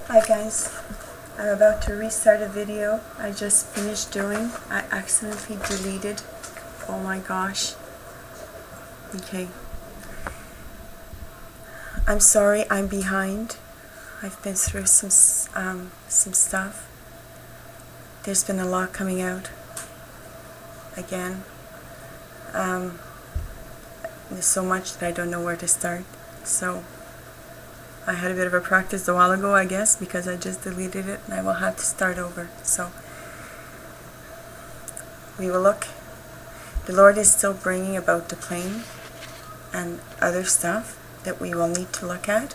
Hi guys, I'm about to restart a video I just finished doing. I accidentally deleted. Oh my gosh. Okay. I'm sorry I'm behind. I've been through some stuff. There's been a lot coming out again. There's so much that I don't know where to start. So I had a bit of a practice a while ago, I guess, because I just deleted it and I will have to start over. So we will look. The Lord is still bringing about the plane and other stuff that we will need to look at.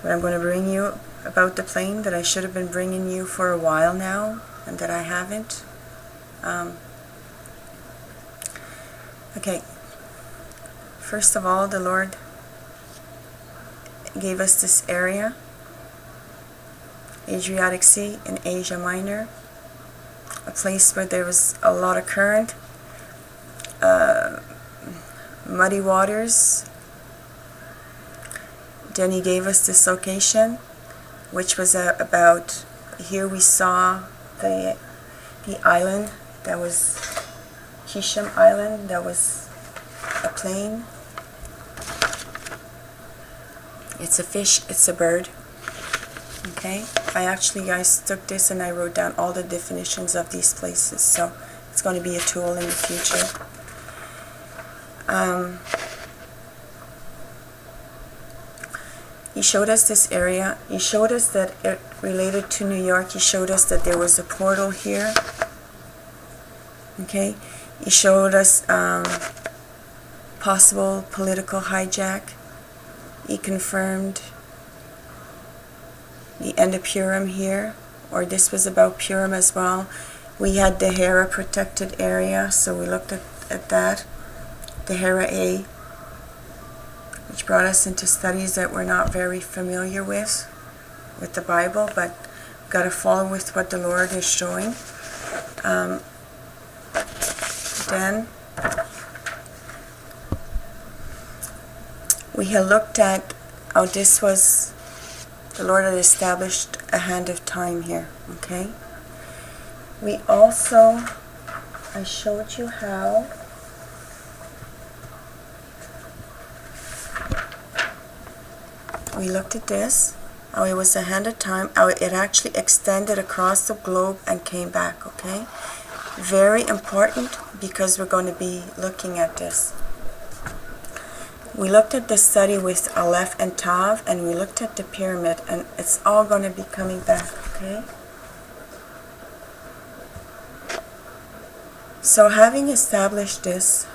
But I'm going to bring you about the plane that I should have been bringing you for a while now and that I haven't. Okay. First of all, the Lord gave us this area, Adriatic Sea in Asia Minor, a place where there was a lot of current, muddy waters. Then he gave us this location, which was about, here we saw the island that was Hisham Island, that was a plane. It's a fish, it's a bird. Okay? I actually, guys, took this and I wrote down all the definitions of these places, so it's going to be a tool in the future. He showed us this area. He showed us that it related to New York. He showed us that there was a portal here. Okay? He showed us possible political hijack. He confirmed the end of Purim here, or this was about Purim as well. We had the Hara protected area, so we looked at that. The Hara A, which brought us into studies that we're not very familiar with the Bible, but we've got to follow with what the Lord is showing. Then we had looked at how this was, the Lord had established a hand of time here, okay? We also, I showed you how we looked at this, how it was a hand of time, how it actually extended across the globe and came back, okay? Very important, because we're going to be looking at this. We looked at the study with Aleph and Tav, and we looked at the pyramid, and it's all going to be coming back, okay? So having established this,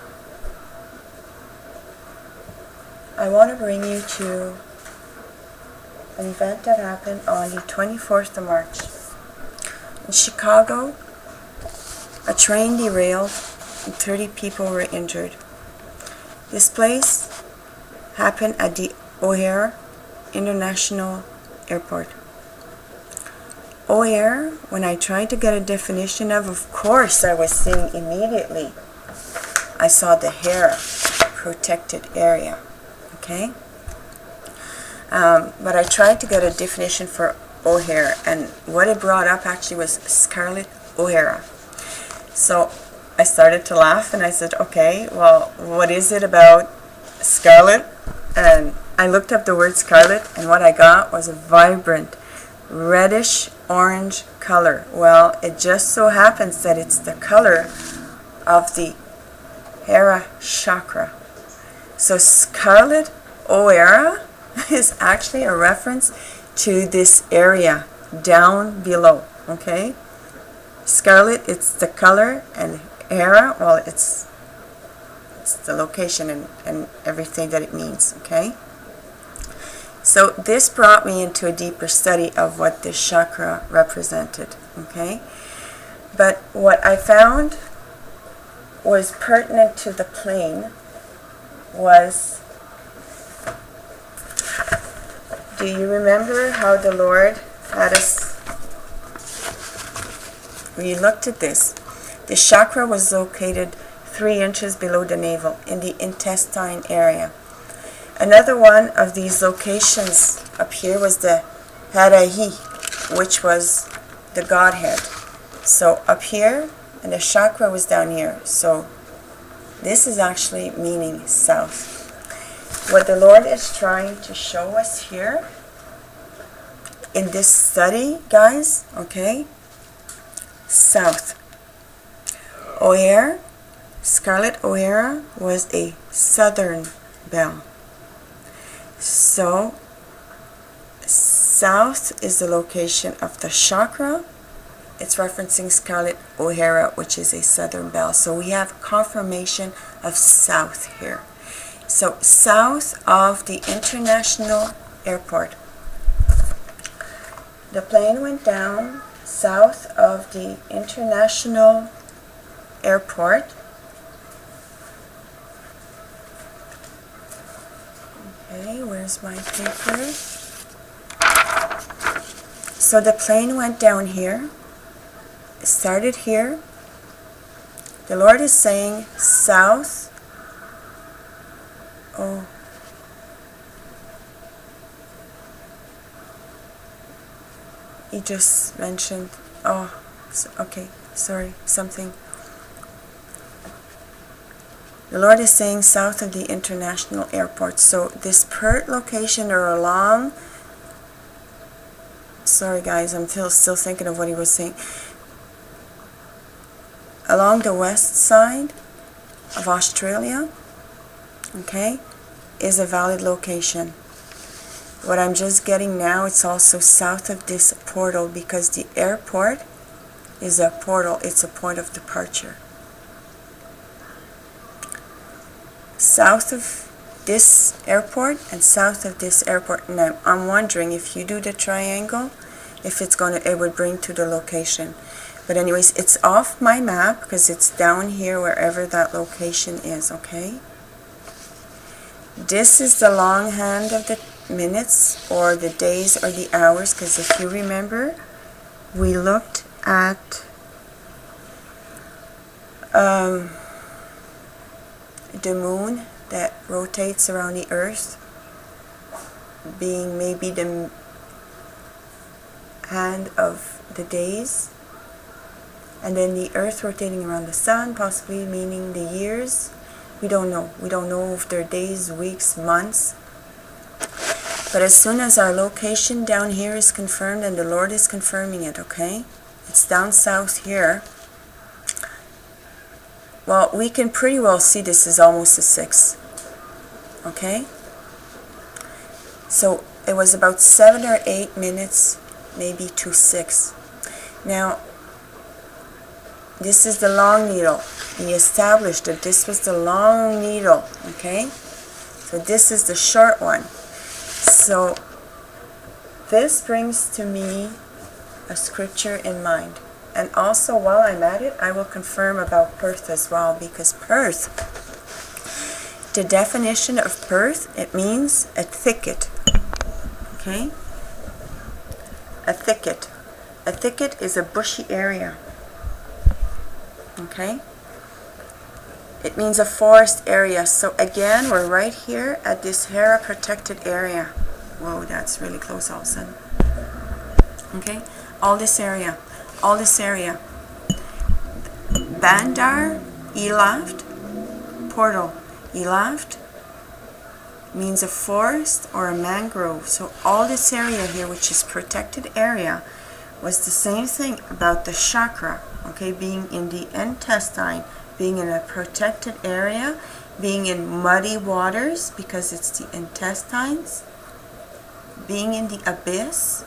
I want to bring you to an event that happened on the 24th of March. In Chicago, a train derailed and 30 people were injured. This place happened at the O'Hare International Airport. O'Hare, when I tried to get a definition of course I was seeing immediately, I saw the Hara protected area, okay? But I tried to get a definition for O'Hare, and what it brought up actually was Scarlett O'Hara. So I started to laugh and I said, okay, well, what is it about Scarlet? And I looked up the word scarlet, and what I got was a vibrant reddish orange color. Well, it just so happens that it's the color of the Hara chakra. So Scarlet O'Hara is actually a reference to this area down below, okay? Scarlet, it's the color, and Hara, well, it's the location and everything that it means, okay? So this brought me into a deeper study of what this chakra represented, okay? But what I found was pertinent to the plane was, do you remember how the Lord had us, we looked at this. The chakra was located 3 inches below the navel in the intestine area. Another one of these locations up here was the Harahi, which was the Godhead. So up here, and the chakra was down here. So this is actually meaning south. What the Lord is trying to show us here in this study, guys, okay, south. O'Hare, Scarlett O'Hara, was a southern belle. So south is the location of the chakra. It's referencing Scarlett O'Hara, which is a southern belle. So we have confirmation of south here. So south of the international airport. The plane went down south of the international airport. Okay, where's my paper? So the plane went down here. It started here. The Lord is saying south. Oh. He just mentioned, oh, okay, sorry, something. The Lord is saying south of the international airport. So this Perth location or along, sorry guys, I'm still thinking of what he was saying. Along the west side of Australia, okay, is a valid location. What I'm just getting now, it's also south of this portal because the airport is a portal. It's a point of departure. South of this airport and south of this airport. And I'm wondering if you do the triangle, if it would bring to the location. But anyways, it's off my map because it's down here wherever that location is, okay? This is the long hand of the minutes or the days or the hours, because if you remember, we looked at the moon that rotates around the earth being maybe the hand of the days, and then the earth rotating around the sun, possibly meaning the years. We don't know. We don't know if they're days, weeks, months. But as soon as our location down here is confirmed, and the Lord is confirming it, okay? It's down south here. Well, we can pretty well see this is almost a 6. Okay? So it was about 7 or 8 minutes, maybe to 6. Now, this is the long needle. He established that this was the long needle, okay? So this is the short one. So this brings to me a scripture in mind. And also, while I'm at it, I will confirm about Perth as well, because Perth, the definition of Perth, it means a thicket, okay? A thicket. A thicket is a bushy area. Okay? It means a forest area. So again, we're right here at this Hara protected area. Whoa, that's really close all of a sudden. Okay? All this area. Bandar, Elaft, Portal. Elaft means a forest or a mangrove. So all this area here, which is protected area, was the same thing about the chakra. Okay, being in the intestine, being in a protected area, being in muddy waters because it's the intestines, being in the abyss,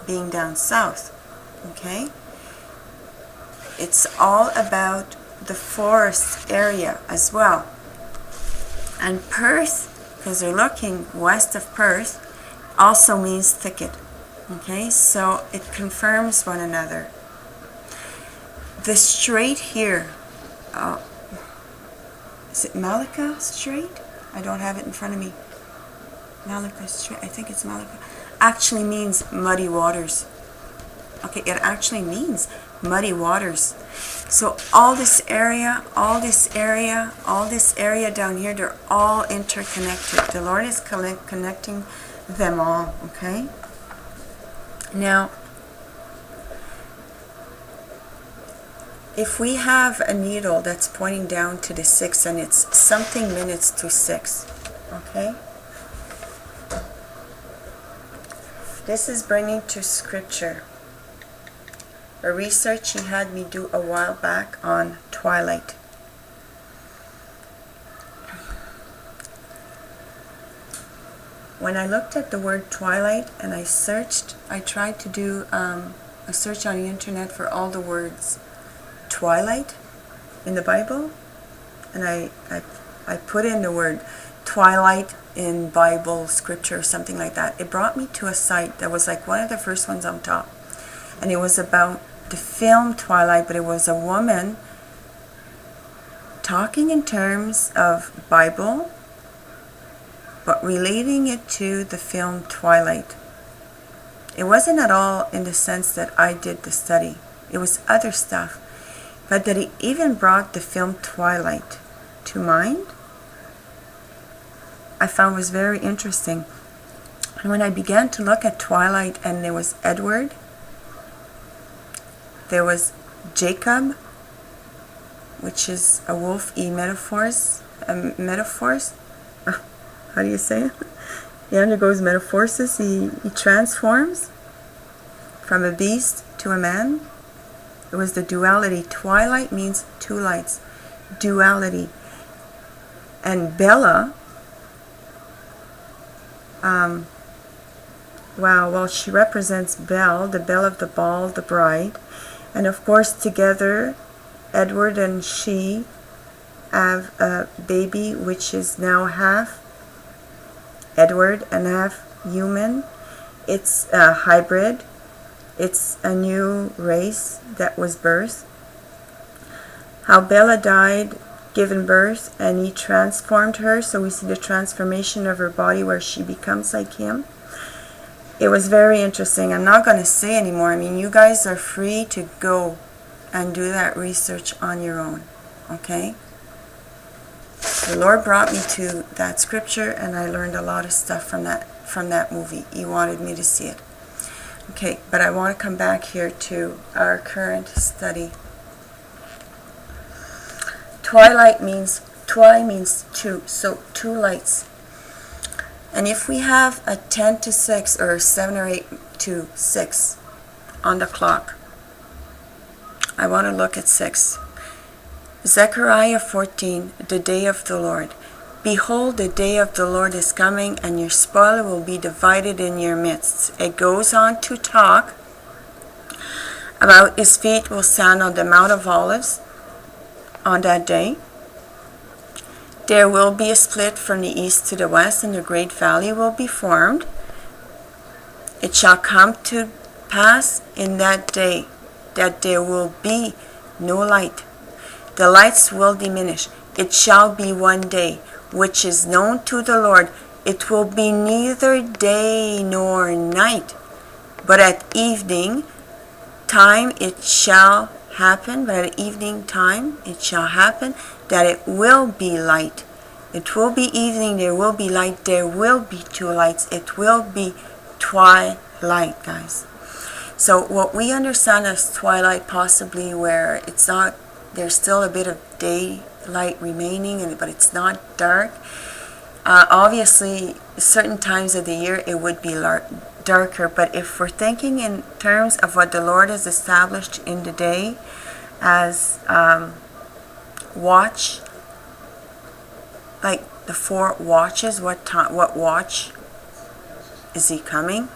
being down south. Okay, it's all about the forest area as well. And Perth, because they're looking west of Perth, also means thicket. Okay, so it confirms one another. The strait here, is it Malacca Strait? I don't have it in front of me. Malacca Strait, I think it's Malacca. Actually means muddy waters. Okay, it actually means muddy waters. So all this area down here, they're all interconnected. The Lord is connecting them all, okay? Now, if we have a needle that's pointing down to the 6 and it's something minutes to 6, okay? This is bringing to scripture a research he had me do a while back on twilight. When I looked at the word twilight and I searched, I tried to do a search on the internet for all the words twilight in the Bible, and I put in the word twilight in Bible scripture or something like that. It brought me to a site that was like one of the first ones on top, and it was about the film Twilight, but it was a woman talking in terms of Bible but relating it to the film Twilight. It wasn't at all in the sense that I did the study. It was other stuff. But that he even brought the film Twilight to mind, I found was very interesting. And when I began to look at Twilight, and there was Edward, there was Jacob, which is a wolf, metaphors. How do you say it? He undergoes metamorphosis. He transforms from a beast to a man. It was the duality. Twilight means two lights. Duality. And Bella, she represents Belle, the belle of the ball, the bride. And of course, together, Edward and she have a baby which is now half Edward and half human. It's a hybrid. It's a new race that was birthed. How Bella died, given birth, and he transformed her. So we see the transformation of her body where she becomes like him. It was very interesting. I'm not going to say anymore. I mean, you guys are free to go and do that research on your own. Okay? The Lord brought me to that scripture, and I learned a lot of stuff from that movie. He wanted me to see it. Okay, but I want to come back here to our current study. Twilight means, twi means two, so two lights. And if we have a 10 to 6 or 7 or 8 to 6 on the clock, I want to look at 6. Zechariah 14, the day of the Lord. Behold, the day of the Lord is coming, and your spoil will be divided in your midst. It goes on to talk about his feet will stand on the Mount of Olives on that day. There will be a split from the east to the west, and a great valley will be formed. It shall come to pass in that day that there will be no light. The lights will diminish. It shall be one day, which is known to the Lord. It will be neither day nor night, but at evening time it shall happen, that it will be light. It will be evening, there will be light, there will be two lights. It will be twilight, guys. So what we understand as twilight, possibly where it's not, there's still a bit of daylight remaining, but it's not dark. Obviously, certain times of the year it would be darker, but if we're thinking in terms of what the Lord has established in the day as watch, like the 4 watches, what watch is he coming?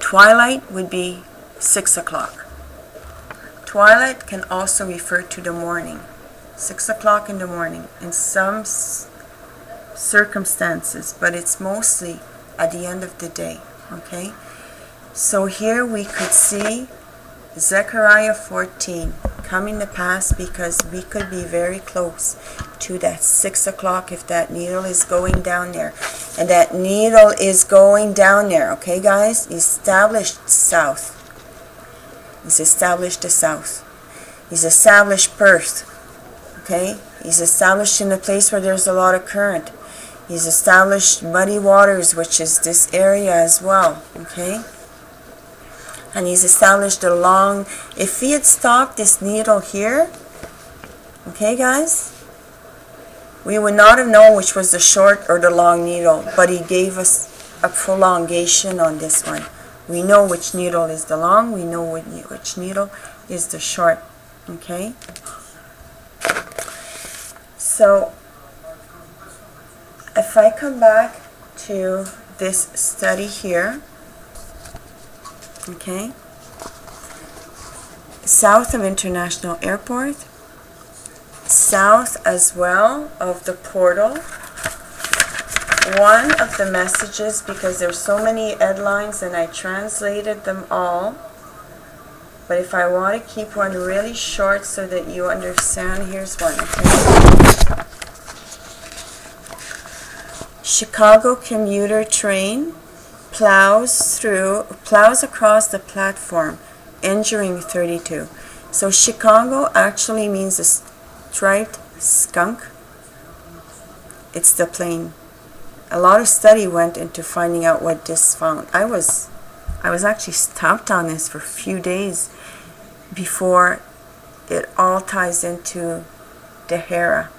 Twilight would be 6 o'clock. Twilight can also refer to the morning, 6 o'clock in the morning, in some circumstances, but it's mostly at the end of the day, okay? So here we could see Zechariah 14 coming to pass, because we could be very close to that 6 o'clock if that needle is going down there. And that needle is going down there, okay guys? Established south. He's established the south. He's established Perth. Okay? He's established in a place where there's a lot of current. He's established muddy waters, which is this area as well. Okay? And he's established a long, if he had stopped this needle here, okay guys, we would not have known which was the short or the long needle, but he gave us a prolongation on this one. We know which needle is the long, we know which needle is the short, okay? So, if I come back to this study here, okay, south of International Airport, south as well of the portal. One of the messages, because there's so many headlines and I translated them all, but if I want to keep one really short so that you understand, here's one, okay? Chicago commuter train plows across the platform, injuring 32. So Chicago actually means a striped skunk. It's the plane. A lot of study went into finding out what this found. I was actually stopped on this for a few days before it all ties into the Hara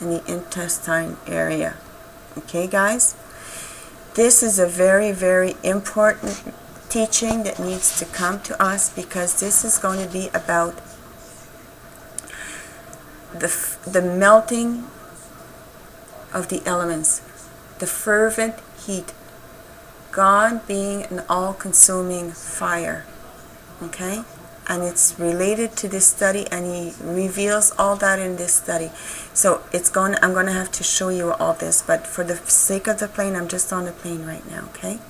in the intestine area. Okay, guys? This is a very, very important teaching that needs to come to us, because this is going to be about the melting of the elements, the fervent heat, God being an all-consuming fire, okay? And it's related to this study, and he reveals all that in this study. So I'm going to have to show you all this, but for the sake of the plane, I'm just on the plane right now, okay?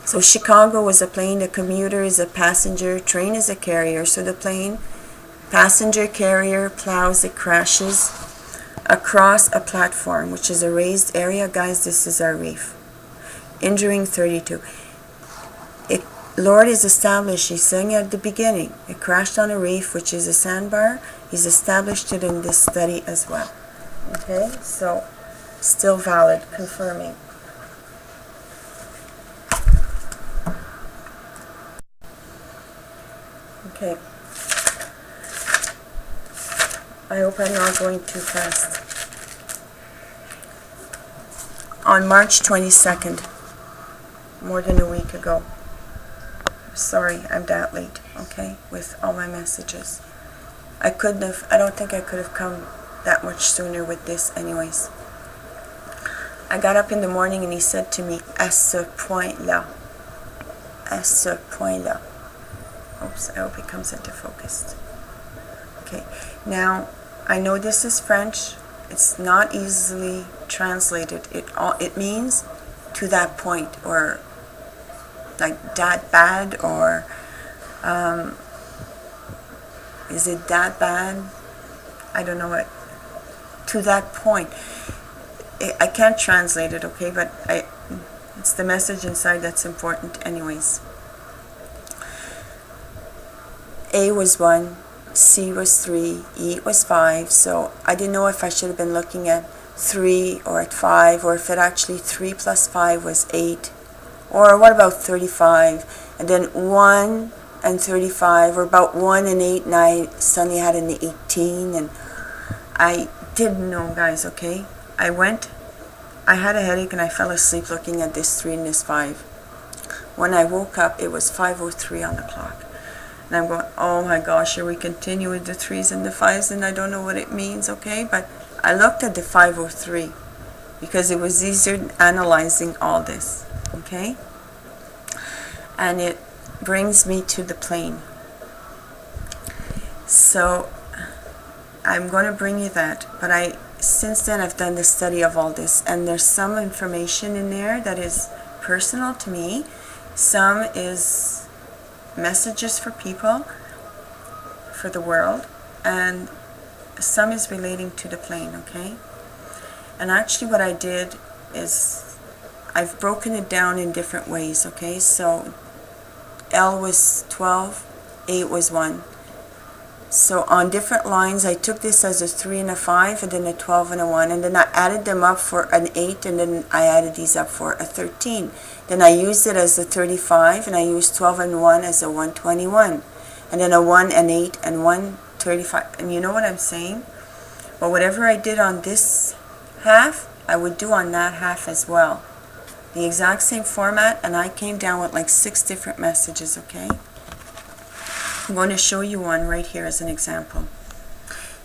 So Chicago was a plane, the commuter is a passenger, train is a carrier. So the plane, passenger carrier, plows, it crashes across a platform, which is a raised area. Guys, this is our reef. Injuring 32. Lord is established, he's saying at the beginning, it crashed on a reef, which is a sandbar. He's established it in this study as well. Okay, so still valid, confirming. Okay. I hope I'm not going too fast. On March 22nd, more than a week ago. Sorry, I'm that late, okay, with all my messages. I don't think I could have come that much sooner with this anyways. I got up in the morning and he said to me, à ce point-là. À ce point-là. Oops, I hope it comes into focus. Okay, now, I know this is French. It's not easily translated. It means to that point, or like that bad, or is it that bad? I don't know what. To that point. I can't translate it, okay, but it's the message inside that's important anyways. A was 1, C was 3, E was 5, so I didn't know if I should have been looking at 3 or at 5, or if it actually 3 plus 5 was 8. Or what about 35? And then 1 and 35, or about 1 and 8, and I suddenly had an 18, and I didn't know, guys, okay? I had a headache and I fell asleep looking at this 3 and this 5. When I woke up, it was 5:03 on the clock. And I'm going, oh my gosh, here we continue with the 3s and the 5s, and I don't know what it means, okay? But I looked at the 5:03 because it was easier analyzing all this. Okay, and it brings me to the plane. So I'm going to bring you that, but since then I've done the study of all this, and there's some information in there that is personal to me, some is messages for people, for the world, and some is relating to the plane, okay? And actually what I did is I've broken it down in different ways, okay? So L was 12, 8 was 1. So on different lines, I took this as a 3 and a 5, and then a 12 and a 1, and then I added them up for an 8, and then I added these up for a 13. Then I used it as a 35, and I used 12 and 1 as a 121, and then a 1 and 8 and 135. And you know what I'm saying? Well, whatever I did on this half, I would do on that half as well. The exact same format, and I came down with like 6 different messages, okay? I'm going to show you one right here as an example.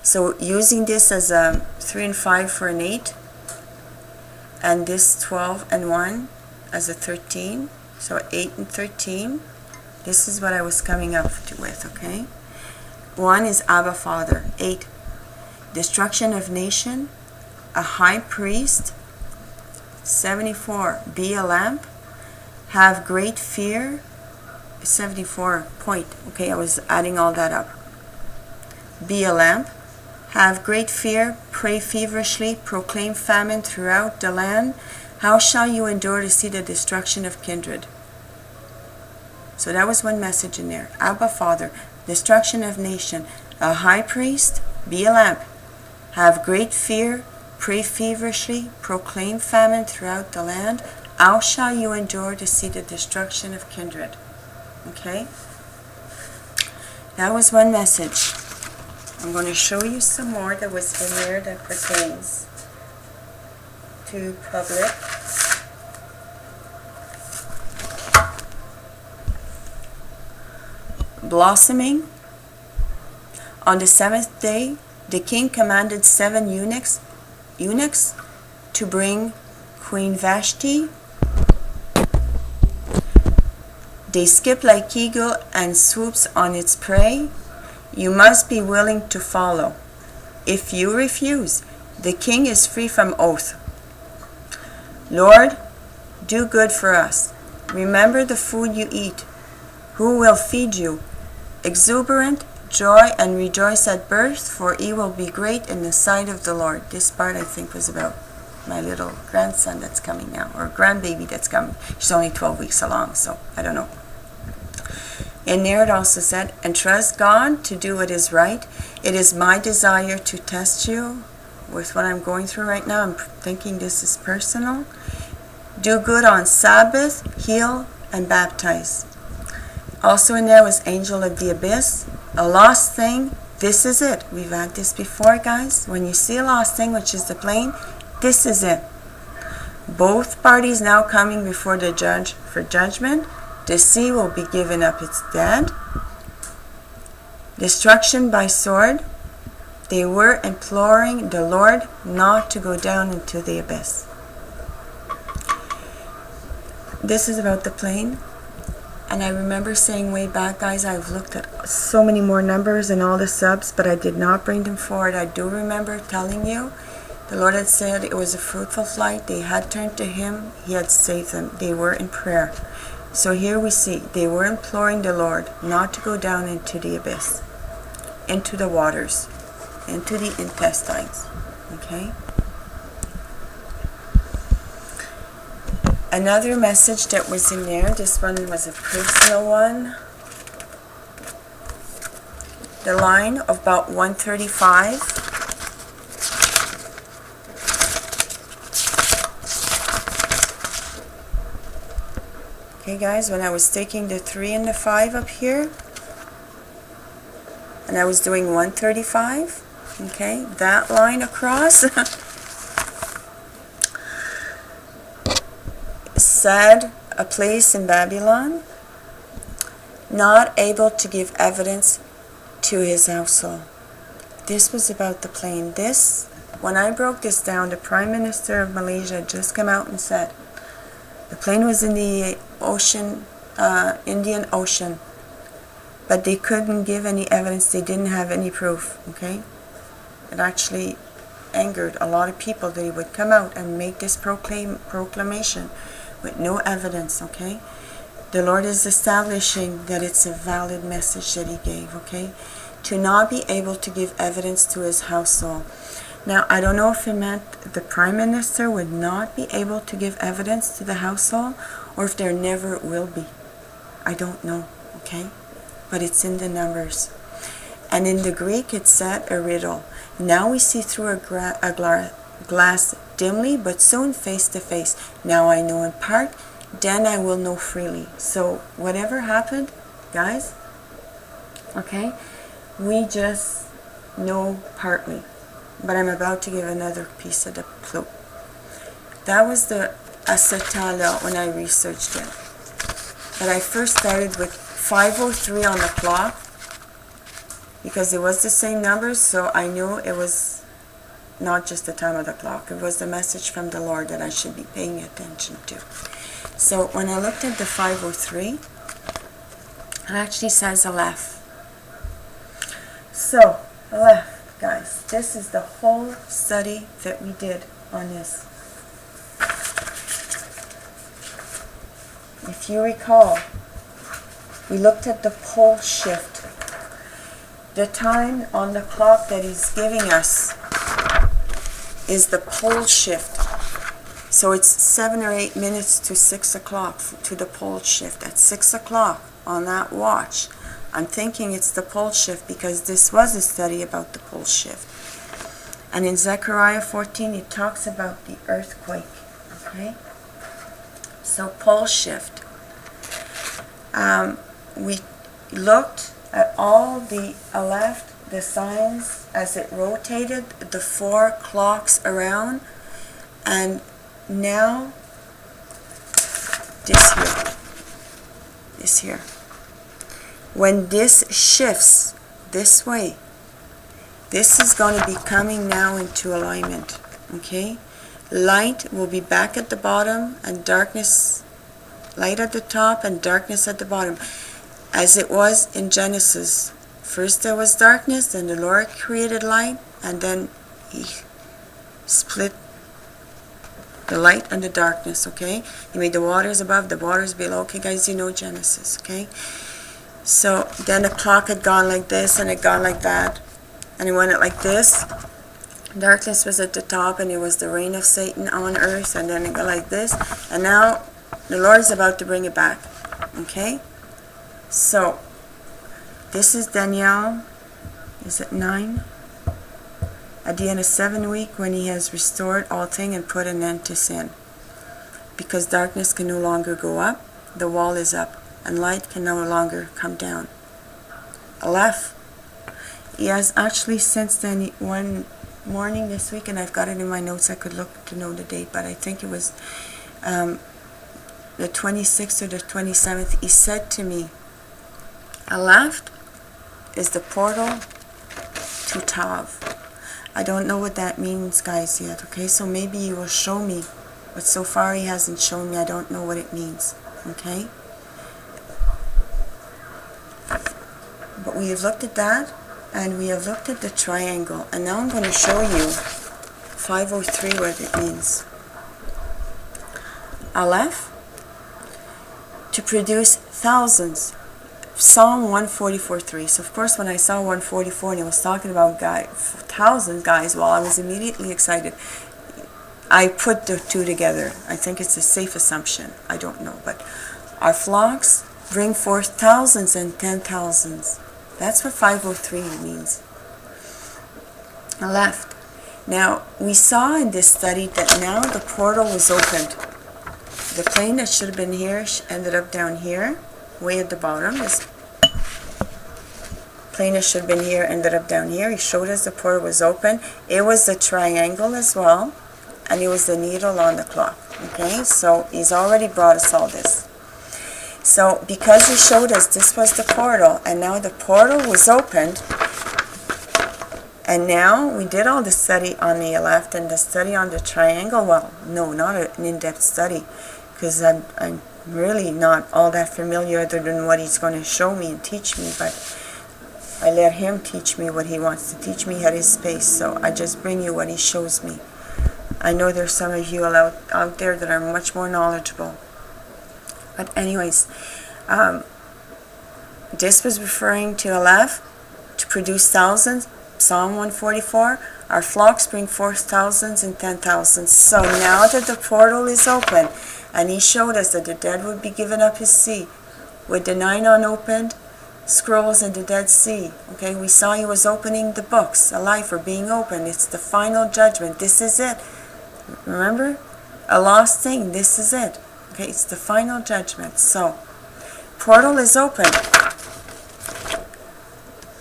So using this as a 3 and 5 for an 8, and this 12 and 1 as a 13, so 8 and 13, this is what I was coming up with, okay? 1 is Abba Father. 8, destruction of nation, a high priest. 74, be a lamp, have great fear. 74 point, okay, I was adding all that up. Be a lamp, have great fear, pray feverishly, proclaim famine throughout the land. How shall you endure to see the destruction of kindred? So that was one message in there. Abba Father, destruction of nation, a high priest, be a lamp, have great fear, pray feverishly, proclaim famine throughout the land. How shall you endure to see the destruction of kindred? Okay? That was one message. I'm going to show you some more that was in there that pertains to public. Blossoming. On the 7th day, the king commanded 7 eunuchs to bring Queen Vashti. They skip like eagle and swoops on its prey. You must be willing to follow. If you refuse, the king is free from oath. Lord, do good for us. Remember the food you eat. Who will feed you? Exuberant joy and rejoice at birth, for he will be great in the sight of the Lord. This part I think was about my little grandson that's coming now, or grandbaby that's coming. She's only 12 weeks along, so I don't know. And there it also said, and trust God to do what is right. It is my desire to test you with what I'm going through right now. I'm thinking this is personal. Do good on Sabbath, heal, and baptize. Also in there was angel of the abyss. A lost thing, this is it. We've had this before, guys. When you see a lost thing, which is the plane, this is it. Both parties now coming before the judge for judgment. The sea will be given up its dead. Destruction by sword. They were imploring the Lord not to go down into the abyss. This is about the plane. And I remember saying way back, guys, I've looked at so many more numbers and all the subs, but I did not bring them forward. I do remember telling you, the Lord had said it was a fruitful flight. They had turned to Him. He had saved them. They were in prayer. So here we see, they were imploring the Lord not to go down into the abyss, into the waters, into the intestines. Okay? Another message that was in there, this one was a personal one. The line of about 135. Okay guys, when I was taking the 3 and the 5 up here, and I was doing 135, okay, that line across, said a place in Babylon, not able to give evidence to his household. This was about the plane. This, when I broke this down, the Prime Minister of Malaysia just came out and said, the plane was in the ocean, Indian Ocean, but they couldn't give any evidence. They didn't have any proof, okay? It actually angered a lot of people. They would come out and make this proclamation with no evidence, okay? The Lord is establishing that it's a valid message that He gave, okay? To not be able to give evidence to His household. Now, I don't know if it meant the Prime Minister would not be able to give evidence to the household, or if there never will be. I don't know, okay? But it's in the numbers. And in the Greek it said a riddle. Now we see through a glass dimly, but soon face to face. Now I know in part, then I will know freely. So whatever happened, guys, okay, we just know partly. But I'm about to give another piece of the clue. That was the acetala when I researched it. But I first started with 5:03 on the clock, because it was the same numbers, so I knew it was not just the time of the clock. It was the message from the Lord that I should be paying attention to. So when I looked at the 5:03, it actually says Aleph. So, Aleph, guys, this is the whole study that we did on this. If you recall, we looked at the pole shift. The time on the clock that he's giving us is the pole shift. So it's 7 or 8 minutes to 6 o'clock to the pole shift. At 6 o'clock on that watch, I'm thinking it's the pole shift because this was a study about the pole shift. And in Zechariah 14 it talks about the earthquake. Okay? So pole shift. We looked at all the Aleph, the signs as it rotated, the 4 clocks around, and now this here. When this shifts this way, this is going to be coming now into alignment. Okay? Light will be back at the bottom and darkness, light at the top and darkness at the bottom. As it was in Genesis. First there was darkness, then the Lord created light, and then he split the light and the darkness, okay? He made the waters above, the waters below. Okay, guys, you know Genesis, okay? So then the clock had gone like this, and it gone like that, and it went like this. Darkness was at the top, and it was the reign of Satan on earth, and then it got like this, and now the Lord is about to bring it back, okay? So, this is Daniel, is it 9? At the end of 7 week, when he has restored all things and put an end to sin. Because darkness can no longer go up, the wall is up, and light can no longer come down. Aleph. He has actually since then, one morning this week, and I've got it in my notes, I could look to know the date, but I think it was the 26th or the 27th, he said to me, Aleph is the portal to Tav. I don't know what that means, guys, yet, okay? So maybe he will show me, but so far he hasn't shown me. I don't know what it means, okay? But we have looked at that, and we have looked at the triangle, and now I'm going to show you 5:03 what it means. Aleph, to produce thousands. Psalm 144:3. So of course when I saw 144 and it was talking about thousands, guys, well, I was immediately excited. I put the two together. I think it's a safe assumption. I don't know, but our flocks bring forth thousands and 10,000s. That's what 5:03 means. Left. Now we saw in this study that now the portal was opened. The plane that should have been here ended up down here, way at the bottom. This plane that should have been here ended up down here. He showed us the portal was open. It was the triangle as well, and it was the needle on the clock. Okay, so he's already brought us all this. So because he showed us this was the portal, and now the portal was opened, and now we did all the study on the left and the study on the triangle. Well, no, not an in-depth study, because I'm really not all that familiar other than what he's going to show me and teach me, but I let him teach me what he wants to teach me at his pace, so I just bring you what he shows me. I know there's some of you out there that are much more knowledgeable. But anyways, this was referring to Aleph, to produce thousands, Psalm 144, our flocks bring forth thousands and 10,000s. So now that the portal is open, and he showed us that the dead would be given up his seat, with the 9 unopened, scrolls in the Dead Sea. Okay, we saw he was opening the books, alive or being opened. It's the final judgment. This is it. Remember? A lost thing. This is it. Okay, it's the final judgment. So, portal is open.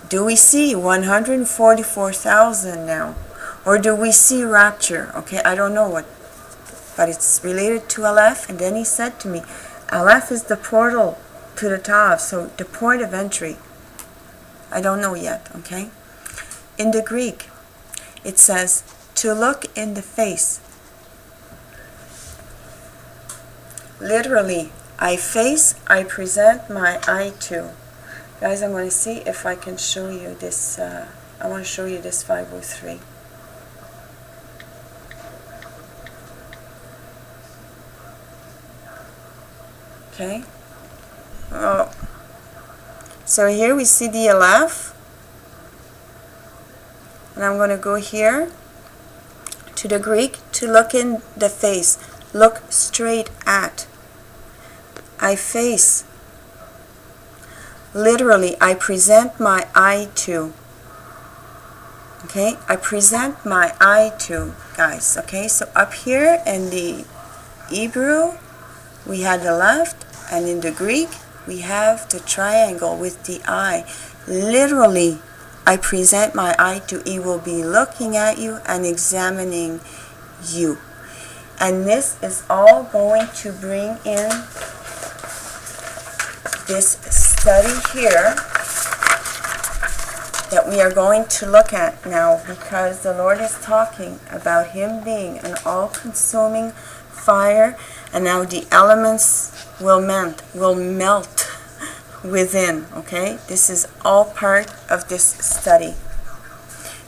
Do we see 144,000 now? Or do we see rapture? Okay, I don't know what, but it's related to Aleph. And then he said to me, Aleph is the portal to the Tav, so the port of entry. I don't know yet, okay? In the Greek, it says, to look in the face. Literally, I present my eye to. Guys, I'm going to see if I can show you this. I want to show you this 503. Okay. Oh. So here we see the Aleph. And I'm going to go here to the Greek, to look in the face. Look straight at. I face. Literally, I present my eye to. Okay, I present my eye to, guys. Okay, so up here in the Hebrew, we had the left, and in the Greek, we have the triangle with the eye. Literally, I present my eye to. He will be looking at you and examining you. And this is all going to bring in this study here that we are going to look at now, because the Lord is talking about Him being an all-consuming fire, and now the elements will melt within, okay? This is all part of this study.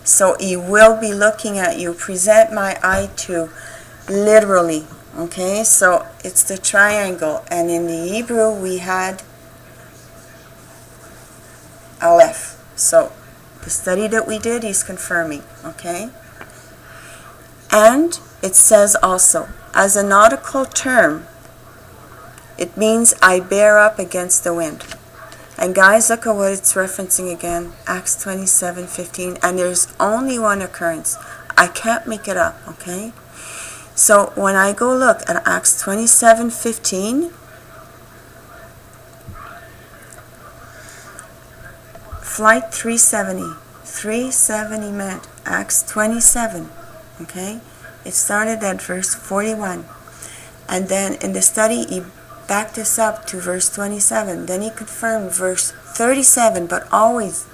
So He will be looking at you. Present my eye to, literally, okay? So it's the triangle, and in the Hebrew we had Aleph. So the study that we did, he's confirming, okay? And it says also, as a nautical term, it means I bear up against the wind. And guys, look at what it's referencing again, Acts 27:15, and there's only one occurrence. I can't make it up, okay? So when I go look at Acts 27:15, Flight 370 meant Acts 27, okay? It started at verse 41. And then in the study, he backed this up to verse 27. Then he confirmed verse 37, but always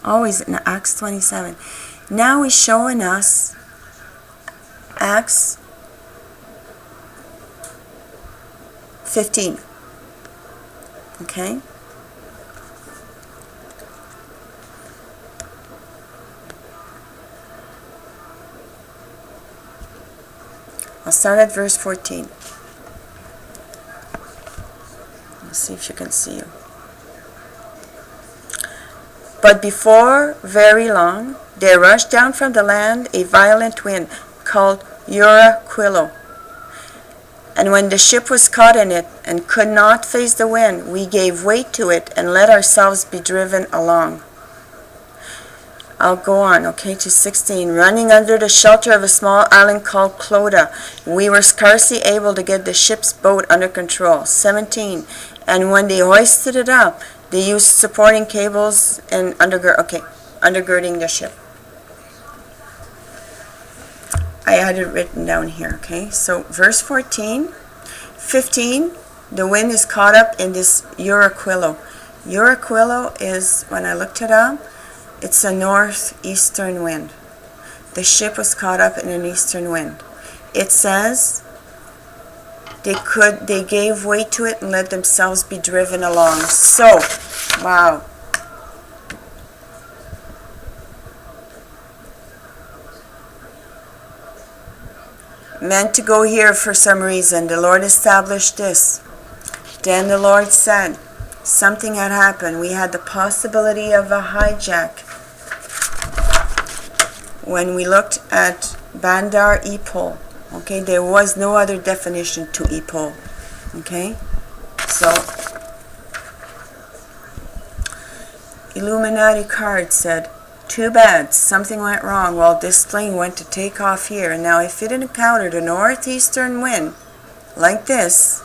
in Acts 27. Now he's showing us Acts 15, okay? I'll start at verse 14. Let's see if you can see you. But before very long, there rushed down from the land a violent wind called Hara. And when the ship was caught in it and could not face the wind, we gave weight to it and let ourselves be driven along. I'll go on, okay, to 16. Running under the shelter of a small island called Clodagh, we were scarcely able to get the ship's boat under control. 17. And when they hoisted it up, they used supporting cables and undergirding the ship. I had it written down here, okay? So verse 14, 15, the wind is caught up in this Hara. Hara is, when I looked it up, it's a northeastern wind. The ship was caught up in an eastern wind. It says they gave way to it and let themselves be driven along. So, wow. Meant to go here for some reason. The Lord established this. Then the Lord said, something had happened. We had the possibility of a hijack. When we looked at Bandar Epol, okay, there was no other definition to Epol, okay? So, Illuminati card said, too bad, something went wrong. Well, this plane went to take off here, and now if it encountered a northeastern wind like this,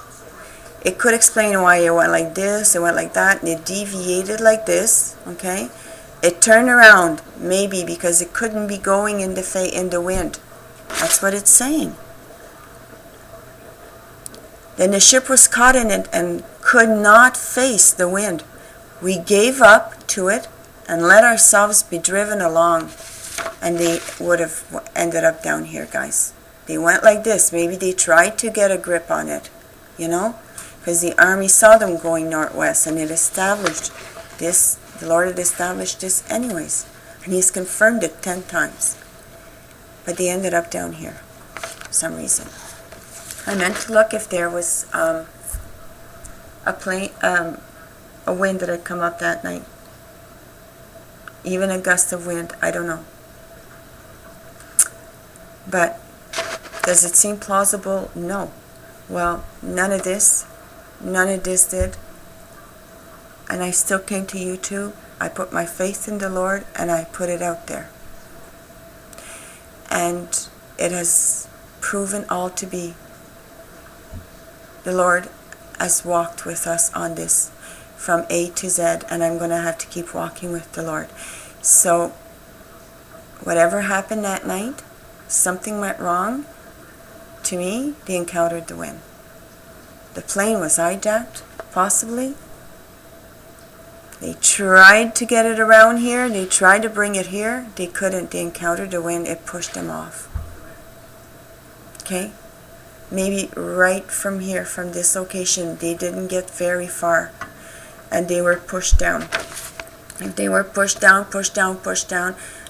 it could explain why it went like this, it went like that, and it deviated like this, okay? It turned around, maybe because it couldn't be going in the wind. That's what it's saying. Then the ship was caught in it and could not face the wind. We gave up to it and let ourselves be driven along. And they would have ended up down here, guys. They went like this. Maybe they tried to get a grip on it, you know? Because the army saw them going northwest, and it established this. The Lord had established this anyways. And He's confirmed it 10 times. But they ended up down here for some reason. I meant to look if there was a wind that had come up that night. Even a gust of wind, I don't know. But does it seem plausible? No. Well, none of this did. And I still came to YouTube. I put my faith in the Lord and I put it out there. And it has proven all to be. The Lord has walked with us on this from A to Z, and I'm going to have to keep walking with the Lord. So, whatever happened that night, something went wrong. To me, they encountered the wind. The plane was hijacked, possibly. They tried to get it around here. They tried to bring it here. They couldn't. They encountered the wind. It pushed them off. Okay? Maybe right from here, from this location, they didn't get very far. And they were pushed down. If they were pushed down,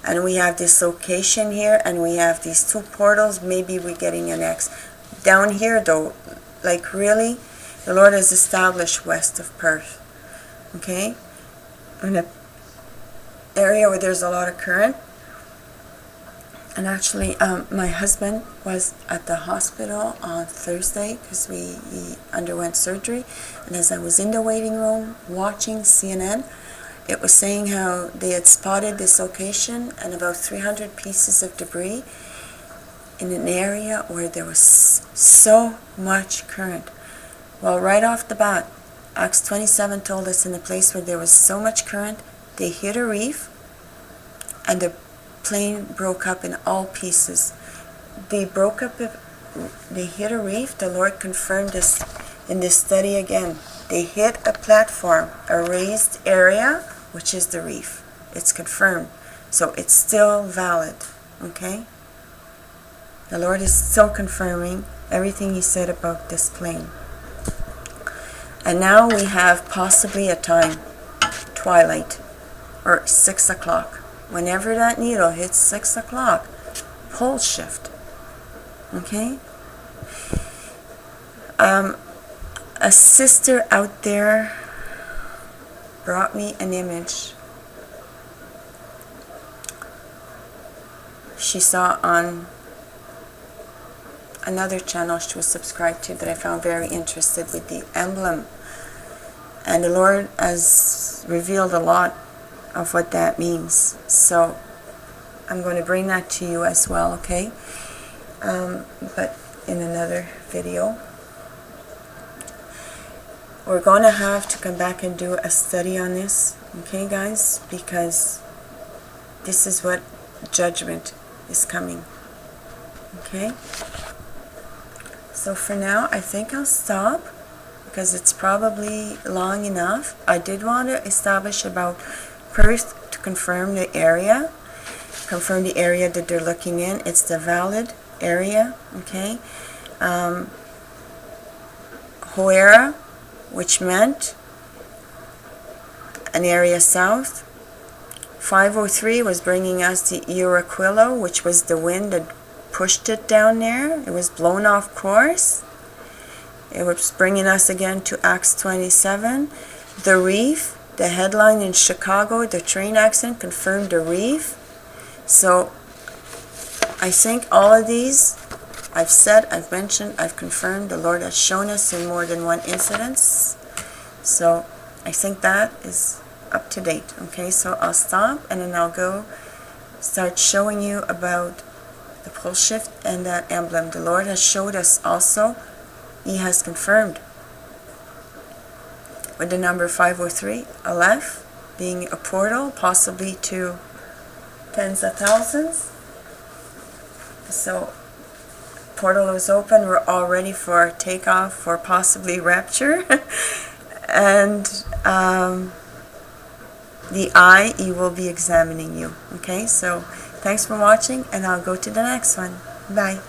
and we have this location here, and we have these 2 portals, maybe we're getting an X. Down here, though, like really, the Lord has established west of Perth. Okay? In an area where there's a lot of current. And actually, my husband was at the hospital on Thursday because he underwent surgery. And as I was in the waiting room watching CNN, it was saying how they had spotted this location and about 300 pieces of debris in an area where there was so much current. Well, right off the bat, Acts 27 told us in a place where there was so much current, they hit a reef and the plane broke up in all pieces. They hit a reef. The Lord confirmed this in this study again. They hit a platform, a raised area, which is the reef. It's confirmed. So it's still valid. Okay? The Lord is still confirming everything He said about this plane. And now we have possibly a time, twilight, or 6 o'clock. Whenever that needle hits 6 o'clock, pole shift. Okay? A sister out there brought me an image she saw on another channel she was subscribed to that I found very interested with the emblem. And the Lord has revealed a lot of what that means. So I'm going to bring that to you as well, okay? But in another video. We're going to have to come back and do a study on this, okay, guys? Because this is what judgment is coming, okay? So for now, I think I'll stop because it's probably long enough. I did want to establish about Perth to confirm the area that they're looking in. It's the valid area, okay? O'Hare, which meant an area south. 503 was bringing us to Uraquilo, which was the wind that pushed it down there. It was blown off course. It was bringing us again to Acts 27. The reef, the headline in Chicago, the train accident confirmed the reef. So I think all of these, I've said, I've mentioned, I've confirmed, the Lord has shown us in more than one incident. So I think that is up to date. Okay, so I'll stop and then I'll go start showing you about the pole shift and that emblem. The Lord has showed us also, He has confirmed with the number 503, Aleph, being a portal possibly to tens of thousands. So portal is open, we're all ready for takeoff, for possibly rapture. And the eye, He will be examining you. Okay, so thanks for watching, and I'll go to the next one. Bye.